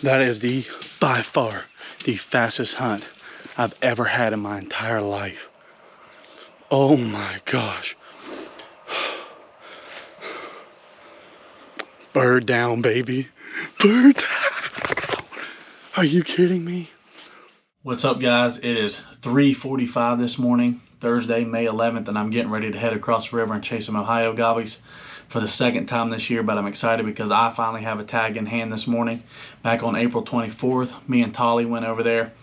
That is by far the fastest hunt I've ever had in my entire life. Oh my gosh. Bird down, baby. Bird down. Are you kidding me? What's up, guys? It is 3:45 this morning, Thursday, May 11th, and I'm getting ready to head across the river and chase some Ohio gobbies for the second time this year, but I'm excited because I finally have a tag in hand this morning. Back on April 24th, me and Tolly went over there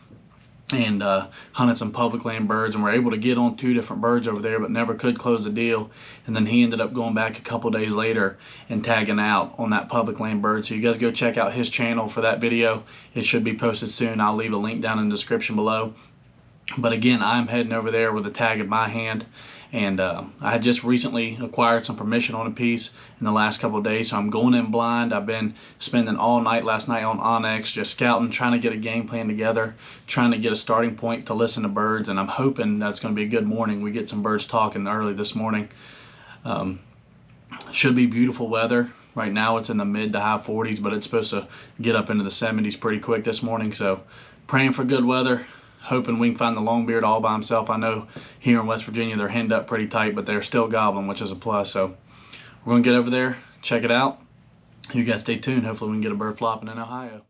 and hunted some public land birds, and were able to get on 2 different birds over there, but never could close the deal. And then he ended up going back a couple days later and tagging out on that public land bird. So you guys go check out his channel for that video. It should be posted soon. I'll leave a link down in the description below. But again, I'm heading over there with a tag in my hand, and I had just recently acquired some permission on a piece in the last couple of days, so I'm going in blind. I've been spending all night last night on Onyx, just scouting, trying to get a game plan together, trying to get a starting point to listen to birds, and I'm hoping that's going to be a good morning. We get some birds talking early this morning. Should be beautiful weather. Right now it's in the mid to high 40s, but it's supposed to get up into the 70s pretty quick this morning, so praying for good weather. Hoping we can find the longbeard all by himself. I know here in West Virginia they're henned up pretty tight, but they're still gobbling, which is a plus. So we're going to get over there, check it out. You guys stay tuned. Hopefully we can get a bird flopping in Ohio.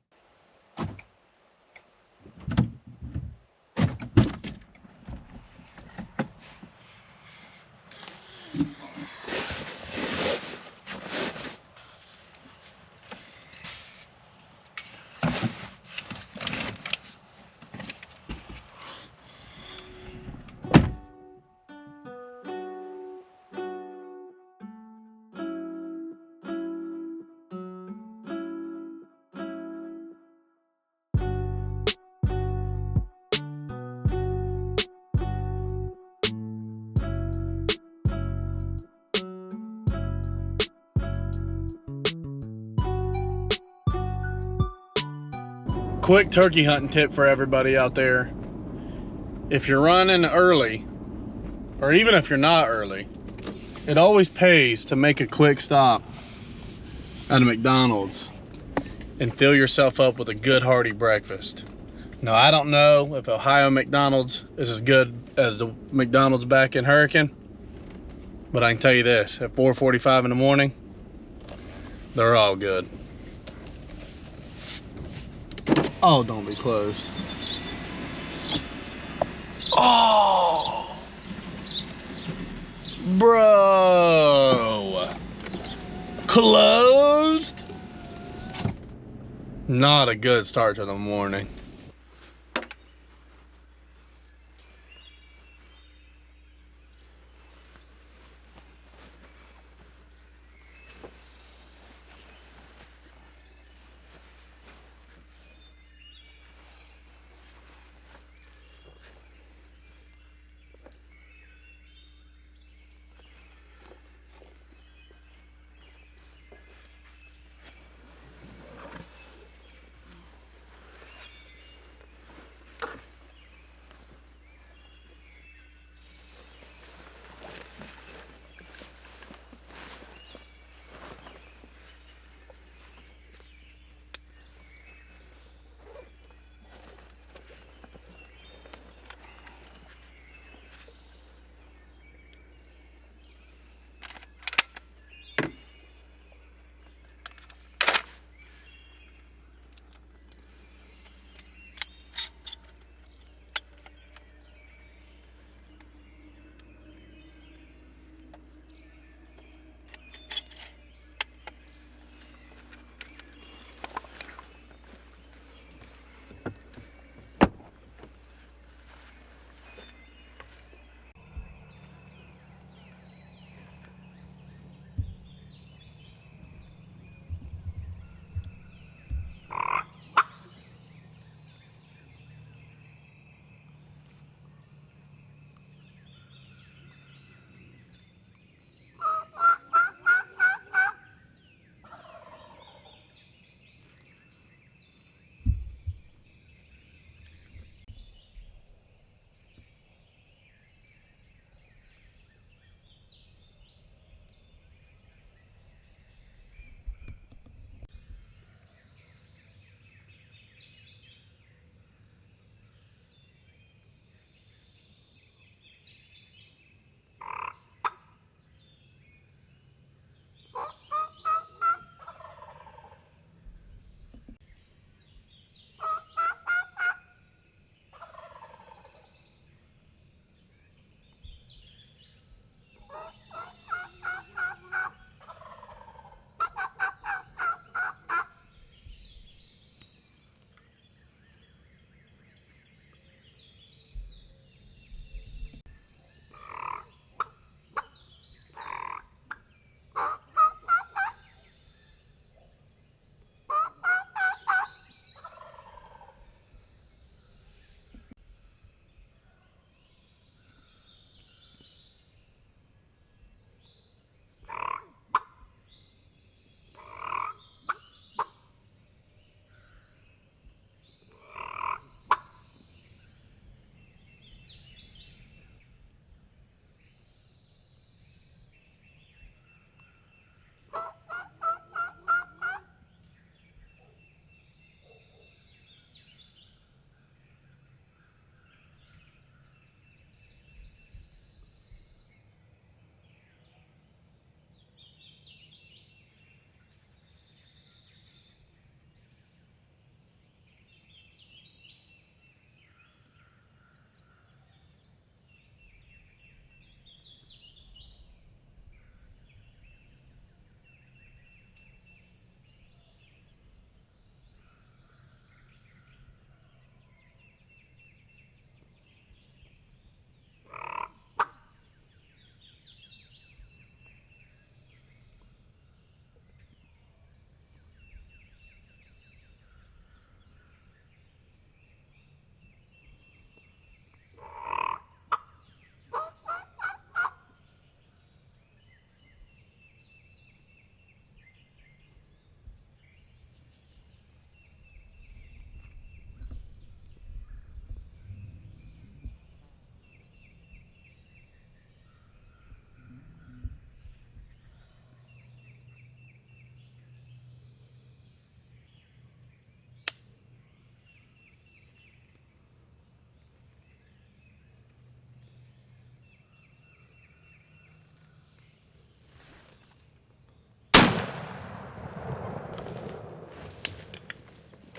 Quick turkey hunting tip for everybody out there. If you're running early, or even if you're not early, it always pays to make a quick stop at a McDonald's and fill yourself up with a good hearty breakfast. Now, I don't know if Ohio McDonald's is as good as the McDonald's back in Hurricane, but I can tell you this, at 4:45 in the morning, they're all good. Oh, don't be closed. Oh, bro. Closed? Not a good start to the morning.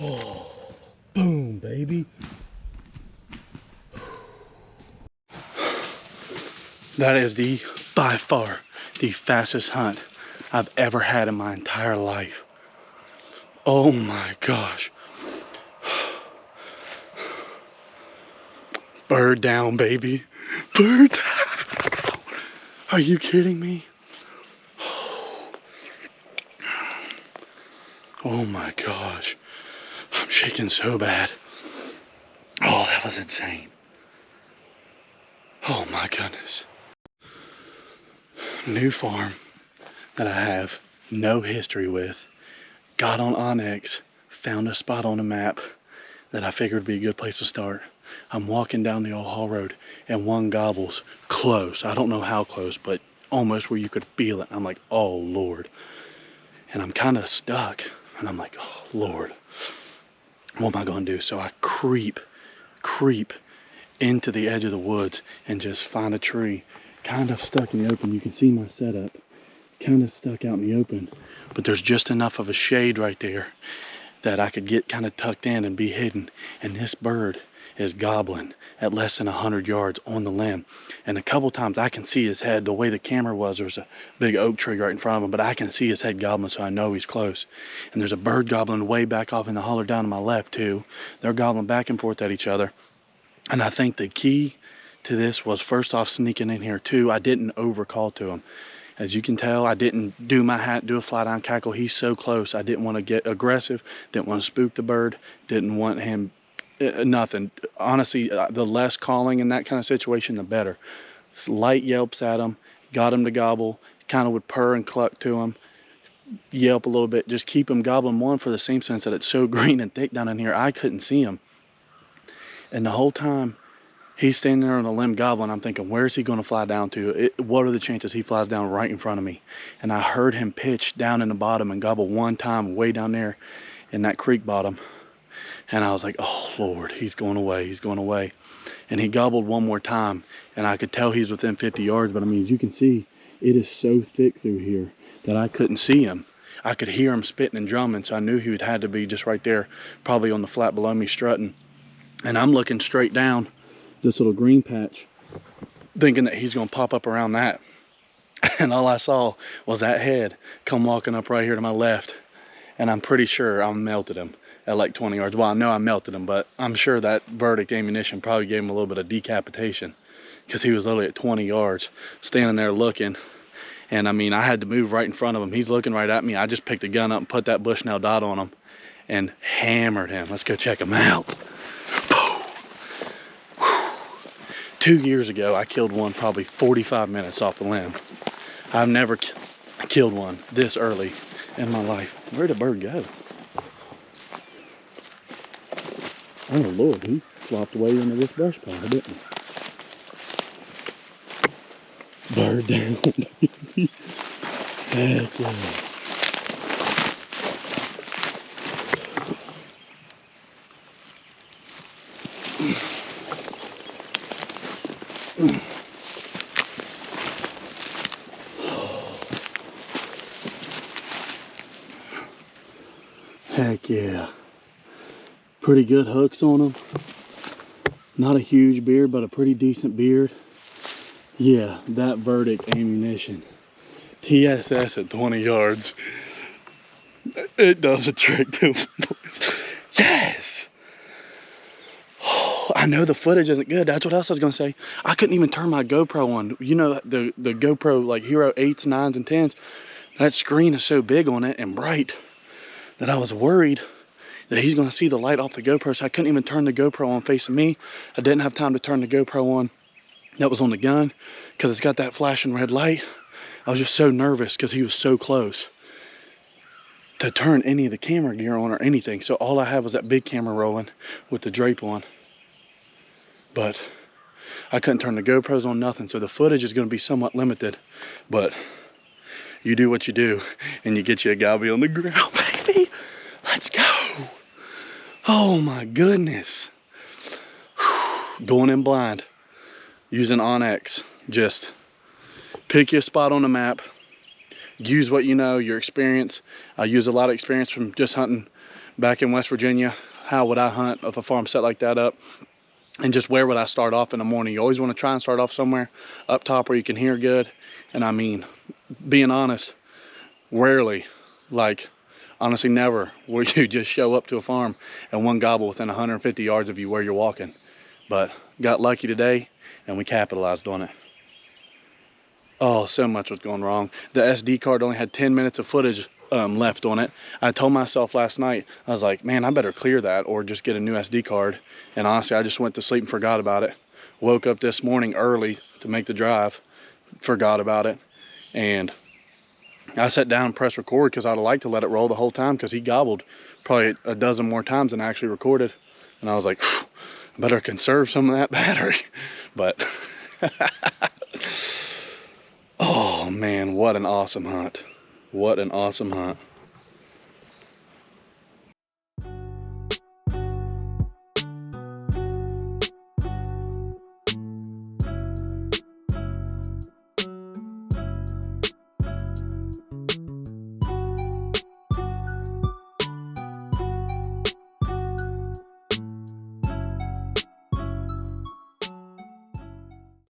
Oh, boom, baby. That is by far the fastest hunt I've ever had in my entire life. Oh my gosh. Bird down, baby. Bird down. Are you kidding me? Oh my gosh. I'm shaking so bad. Oh, that was insane. Oh my goodness. New farm that I have no history with. Got on Onyx, found a spot on the map that I figured would be a good place to start. I'm walking down the old haul road and one gobbles close. I don't know how close, but almost where you could feel it. I'm like, oh Lord. And I'm kind of stuck. And I'm like, oh Lord, what am I gonna do? So I creep into the edge of the woods and just find a tree, kind of stuck in the open. You can see my setup, kind of stuck out in the open, but there's just enough of a shade right there that I could get kind of tucked in and be hidden. And this bird is gobbling at less than 100 yards on the limb. And a couple times I can see his head. The way the camera was, there's a big oak tree right in front of him, but I can see his head gobbling, so I know he's close. And there's a bird gobbling way back off in the holler down to my left too. They're gobbling back and forth at each other. And I think the key to this was, first off, sneaking in here too. I didn't overcall to him. As you can tell, I didn't do a fly down cackle. He's so close. I didn't want to get aggressive, didn't want to spook the bird, didn't want him, nothing. Honestly, the less calling in that kind of situation, the better. Light yelps at him, got him to gobble, kind of would purr and cluck to him, yelp a little bit, just keep him gobbling one, for the same sense that it's so green and thick down in here, I couldn't see him. And the whole time, he's standing there on a limb gobbling. I'm thinking, where is he going to fly down to? What are the chances he flies down right in front of me? And I heard him pitch down in the bottom and gobble one time way down there in that creek bottom. And I was like, oh Lord, he's going away, he's going away. And he gobbled one more time, and I could tell he's within 50 yards. But I mean, as you can see, it is so thick through here that I couldn't see him. I could hear him spitting and drumming, so I knew he would had to be just right there, probably on the flat below me strutting. And I'm looking straight down this little green patch, thinking that he's gonna pop up around that. And all I saw was that head come walking up right here to my left. And I'm pretty sure I melted him at like 20 yards. Well, I know I melted him, but I'm sure that verdict ammunition probably gave him a little bit of decapitation, because he was literally at 20 yards standing there looking. And I mean, I had to move right in front of him. He's looking right at me. I just picked a gun up and put that Bushnell dot on him and hammered him. Let's go check him out. 2 years ago, I killed one probably 45 minutes off the limb. I've never killed one this early in my life. Where'd the bird go? Oh Lord, he flopped away into this brush pile, didn't he? Bird down, baby. Heck yeah. Heck yeah. Pretty good hooks on them. Not a huge beard, but a pretty decent beard. Yeah, that verdict ammunition. TSS at 20 yards. It does a trick too. Yes! I know the footage isn't good. That's what else I was gonna say. I couldn't even turn my GoPro on. You know, the GoPro like Hero 8s, 9s, and 10s, that screen is so big on it and bright that I was worried that he's gonna see the light off the GoPro, so I couldn't even turn the GoPro on facing me. I didn't have time to turn the GoPro on that was on the gun, because it's got that flashing red light. I was just so nervous because he was so close to turn any of the camera gear on or anything. So all I had was that big camera rolling with the drape on. But I couldn't turn the GoPros on, nothing. So the footage is going to be somewhat limited. But you do what you do, and you get you a gobby on the ground, baby. Let's go. Oh my goodness. Whew. Going in blind. Using Onyx. Just pick your spot on the map. Use what you know, your experience. I use a lot of experience from just hunting back in West Virginia, how would I hunt if a farm set like that up? And just where would I start off in the morning? You always want to try and start off somewhere up top where you can hear good. And I mean, being honest, rarely, like honestly never, will you just show up to a farm and one gobble within 150 yards of you where you're walking. But got lucky today and we capitalized on it. Oh, so much was going wrong. The SD card only had 10 minutes of footage left on it. I told myself last night, I was like, man, I better clear that or just get a new SD card. And honestly, I just went to sleep and forgot about it. Woke up this morning early to make the drive, forgot about it. And I sat down and pressed record because I'd like to let it roll the whole time because he gobbled probably a dozen more times than I actually recorded. And I was like, I better conserve some of that battery. But oh man, what an awesome hunt. What an awesome hunt.